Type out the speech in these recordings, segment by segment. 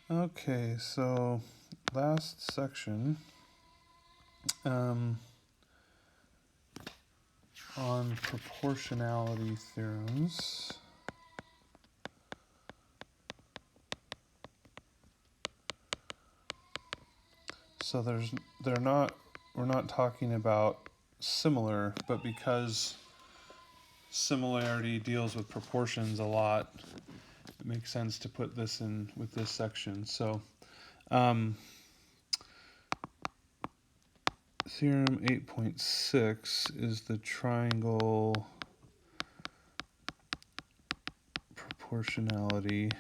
Okay, so last section on proportionality theorems. So we're not talking about similar, but because similarity deals with proportions a lot, it makes sense to put this in with this section. So theorem 8.6 is the triangle proportionality.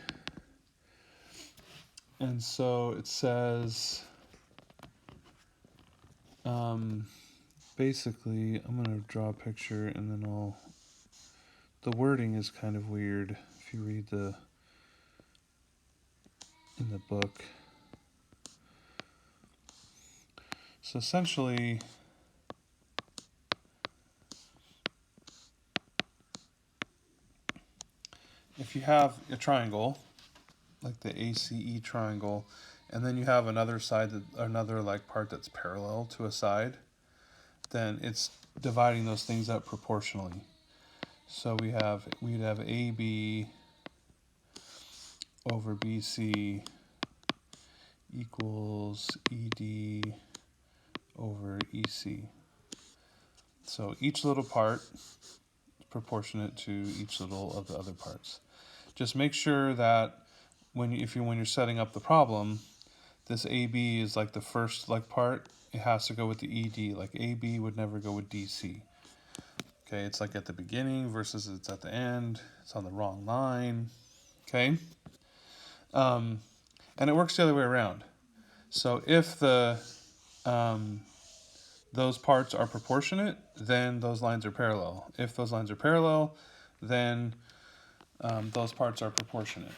And so it says, basically, I'm going to draw a picture and then the wording is kind of weird if you read in the book. So essentially, if you have a triangle, like the ACE triangle, and then you have another side, another like part that's parallel to a side, then it's dividing those things up proportionally. So we'd have AB over BC equals ED over EC. So each little part is proportionate to each little of the other parts. Just make sure that when you're setting up the problem, this AB is like the first part. It has to go with the ED. Like AB would never go with DC. Okay, it's like at the beginning versus it's at the end. It's on the wrong line. Okay, and it works the other way around. So if those parts are proportionate, then those lines are parallel. If those lines are parallel, then those parts are proportionate.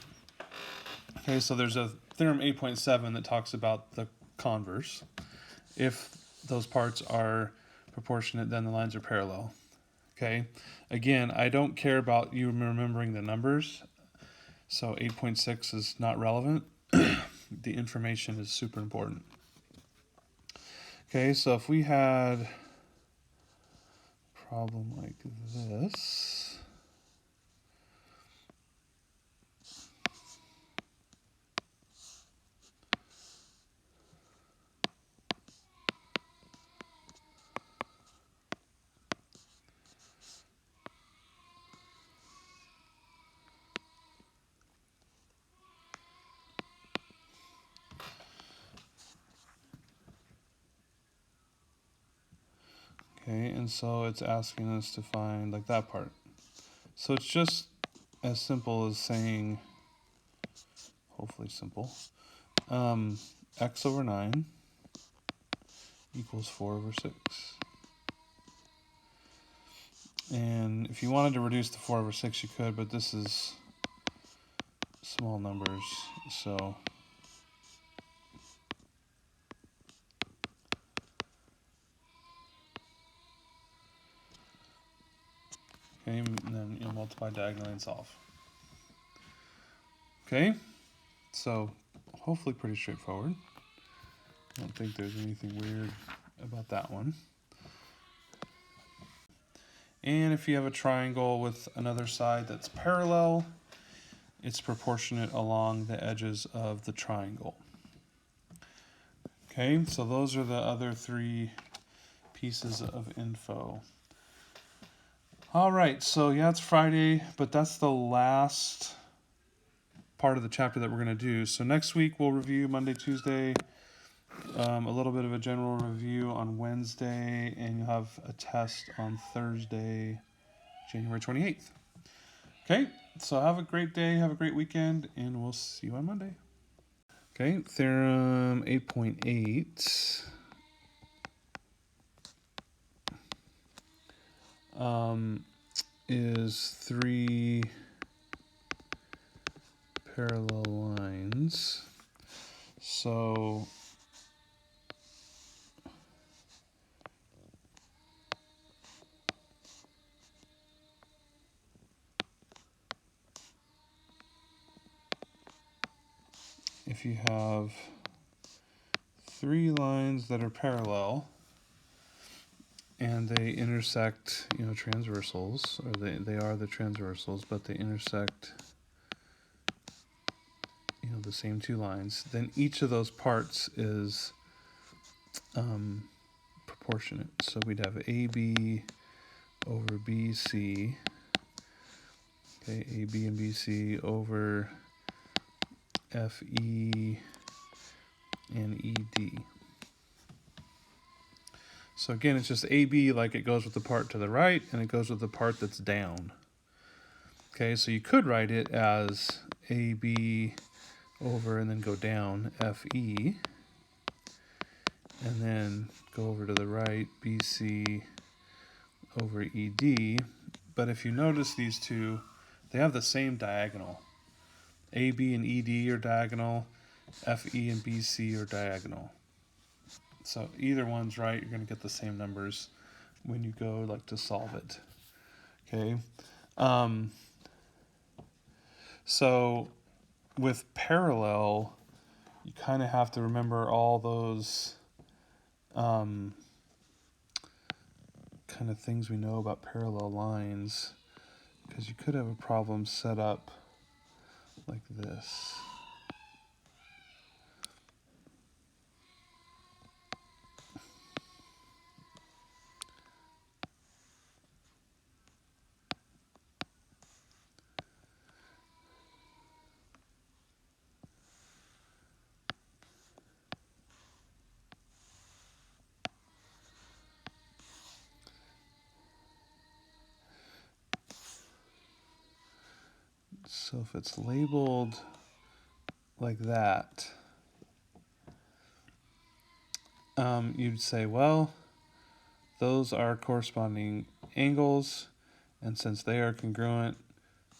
Okay, so there's a theorem 8.7 that talks about the converse. If those parts are proportionate, then the lines are parallel. Okay, again, I don't care about you remembering the numbers, so 8.6 is not relevant. The information is super important. Okay, so if we had a problem like this, okay, and so it's asking us to find like that part. So it's just as simple as saying, hopefully simple, x over 9 equals 4 over 6. And if you wanted to reduce the 4 over 6, you could, but this is small numbers, so okay, and then you'll multiply diagonally and solve. Okay, so hopefully pretty straightforward. I don't think there's anything weird about that one. And if you have a triangle with another side that's parallel, it's proportionate along the edges of the triangle. Okay, so those are the other 3 pieces of info. All right, so yeah, it's Friday, but that's the last part of the chapter that we're going to do. So next week we'll review Monday, Tuesday, a little bit of a general review on Wednesday, and you'll have a test on Thursday, January 28th. Okay, so have a great day, have a great weekend, and we'll see you on Monday. Okay, theorem 8.8 is 3 parallel lines. So if you have three lines that are parallel and they intersect, transversals, or they are the transversals, but they intersect, the same two lines, then each of those parts is proportionate. So we'd have AB over BC, okay, AB and BC over FE and ED. So again, it's just AB, like it goes with the part to the right and it goes with the part that's down. Okay, so you could write it as AB over and then go down FE, and then go over to the right BC over ED. But if you notice these two, they have the same diagonal. AB and ED are diagonal, FE and BC are diagonal. So either one's right, you're going to get the same numbers when you go to solve it. Okay. So with parallel, you kind of have to remember all those kind of things we know about parallel lines, because you could have a problem set up like this. So if it's labeled like that, you'd say, well, those are corresponding angles, and since they are congruent,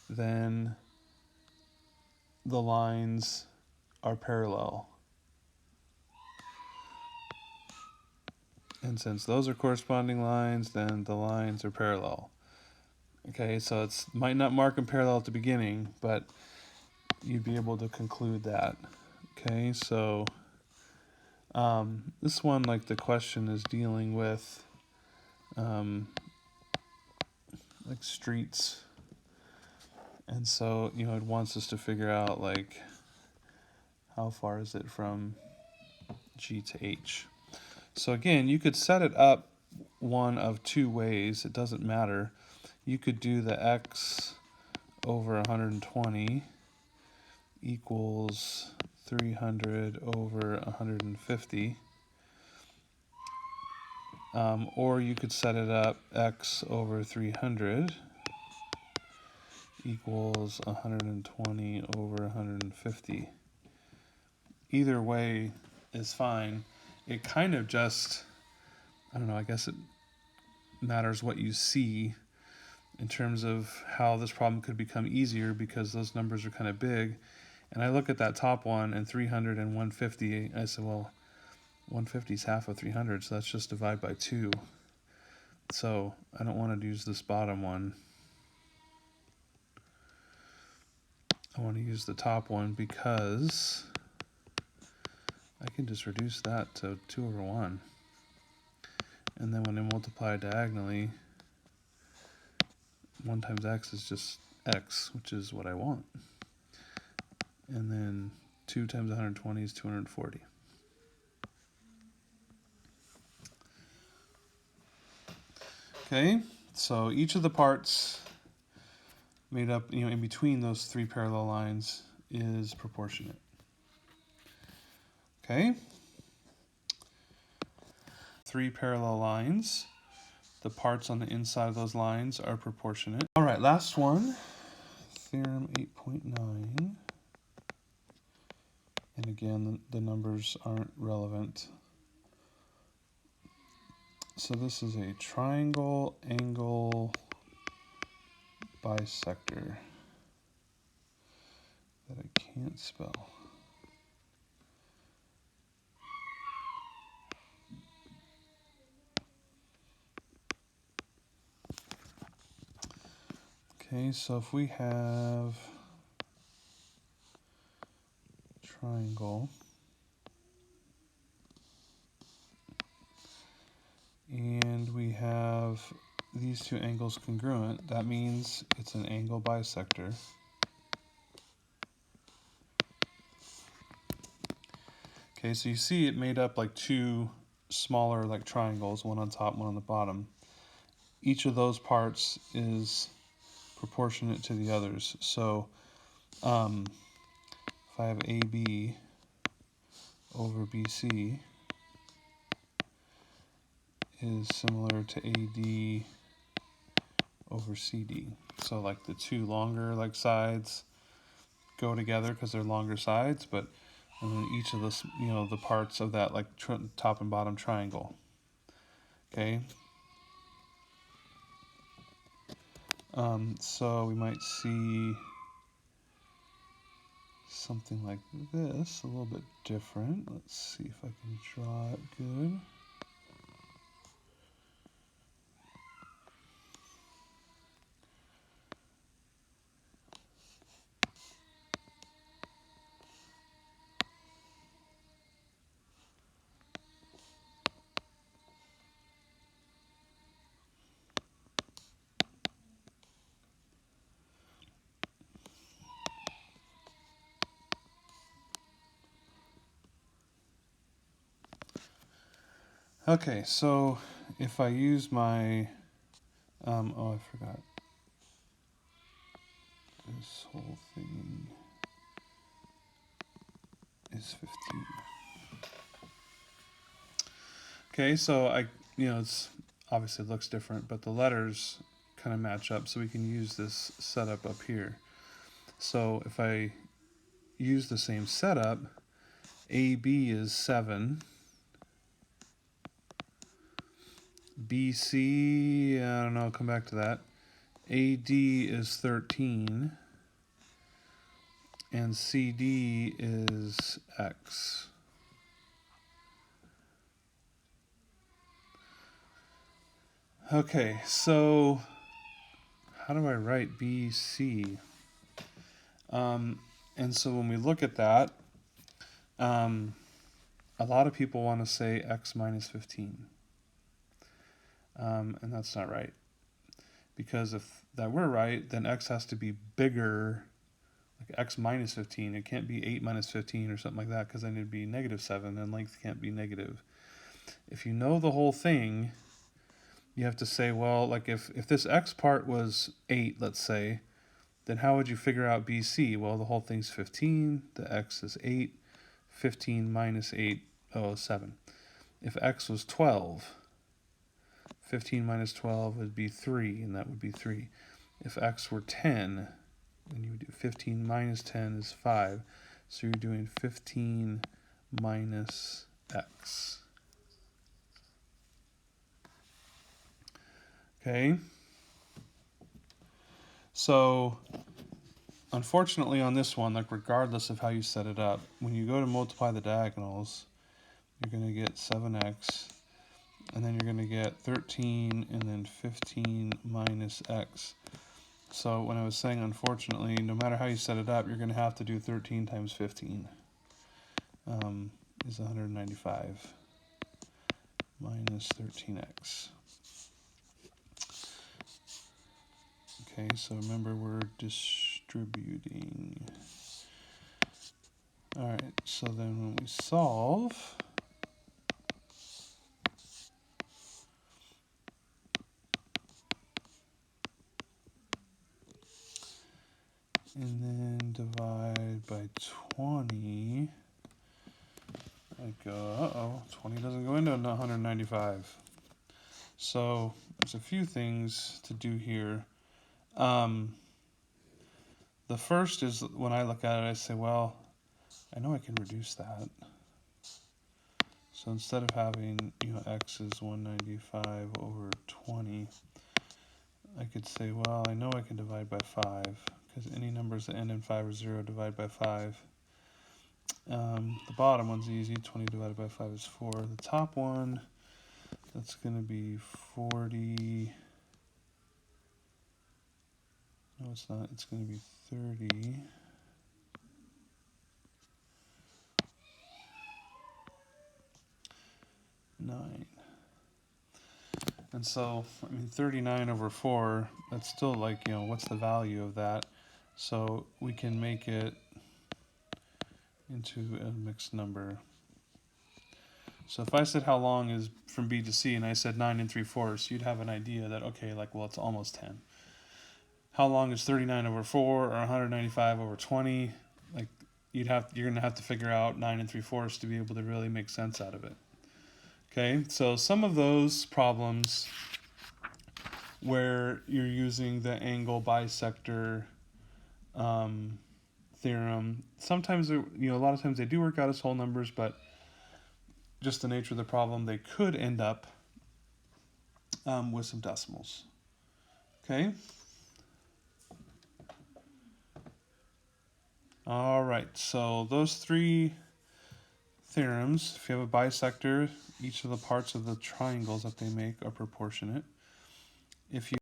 then the lines are parallel. And since those are corresponding lines, then the lines are parallel. Okay, so it might not mark them parallel at the beginning, but you'd be able to conclude that. Okay, so this one, like the question is dealing with like streets, and so it wants us to figure out like how far is it from G to H. So again, you could set it up one of two ways. It doesn't matter. You could do the x over 120 equals 300 over 150. Or you could set it up x over 300 equals 120 over 150. Either way is fine. It kind of just, I don't know, I guess it matters what you see in terms of how this problem could become easier, because those numbers are kind of big. And I look at that top one, and 300 and 150, I said, well, 150 is half of 300, so that's just divide by 2. So I don't want to use this bottom one. I want to use the top one because I can just reduce that to 2 over 1. And then when I multiply diagonally, 1 times x is just x, which is what I want. And then 2 times 120 is 240. Okay, so each of the parts made up, in between those three parallel lines is proportionate. Okay. 3 parallel lines. The parts on the inside of those lines are proportionate. All right, last one, theorem 8.9. And again, the numbers aren't relevant. So this is a triangle angle bisector that I can't spell. Okay, so if we have triangle. And we have these two angles congruent. That means it's an angle bisector. Okay, so you see it made up like two smaller like triangles, one on top, one on the bottom. Each of those parts is proportionate to the others. So if I have AB over BC is similar to AD over CD. So like the two longer like sides go together because they're longer sides, but and then each of the the parts of that like top and bottom triangle. Okay. So we might see something like this, a little bit different. Let's see if I can draw it good. Okay, so if I use my, oh, I forgot. This whole thing is 15. Okay, so it's obviously it looks different, but the letters kind of match up, so we can use this setup up here. So if I use the same setup, AB is 7. BC, I don't know, I'll come back to that. AD is 13. And CD is X. Okay, so how do I write BC? And so when we look at that, a lot of people want to say X minus 15. And that's not right. Because if that were right, then X has to be bigger, like X minus 15. It can't be 8 minus 15 or something like that, because then it'd be negative 7, and length can't be negative. If you know the whole thing, you have to say, well, like if this X part was 8, let's say, then how would you figure out BC? Well, the whole thing's 15, the X is 8, 15 minus 8, 7. If X was 12, 15 minus 12 would be 3, and that would be 3. If X were 10, then you would do 15 minus 10 is 5. So you're doing 15 minus X. Okay. So unfortunately on this one, like regardless of how you set it up, when you go to multiply the diagonals, you're going to get 7x, and then you're going to get 13 and then 15 minus x. So when I was saying unfortunately, no matter how you set it up, you're going to have to do 13 times 15 is 195 minus 13x. Okay, so remember we're distributing. Alright, so then when we solve, and then divide by 20, I go, 20 doesn't go into 195. So there's a few things to do here. The first is when I look at it, I say, well, I know I can reduce that. So instead of having, x is 195 over 20, I could say, well, I know I can divide by 5, because any numbers that end in 5 or 0 divide by 5. The bottom one's easy, 20 divided by 5 is 4. The top one, that's going to be 40. No, it's not. It's going to be 30. 9. And so, I mean, 39 over 4, that's still like, you know, what's the value of that? So we can make it into a mixed number. So if I said how long is from B to C and I said 9 3/4, you'd have an idea that, okay, like, well, it's almost 10. How long is 39 over 4 or 195 over 20? Like, you're going to have to figure out 9 3/4 to be able to really make sense out of it. Okay, so some of those problems where you're using the angle bisector theorem, sometimes, you know, a lot of times they do work out as whole numbers, but just the nature of the problem, they could end up with some decimals. Okay. All right, so those three theorems, if you have a bisector, each of the parts of the triangles that they make are proportionate. If you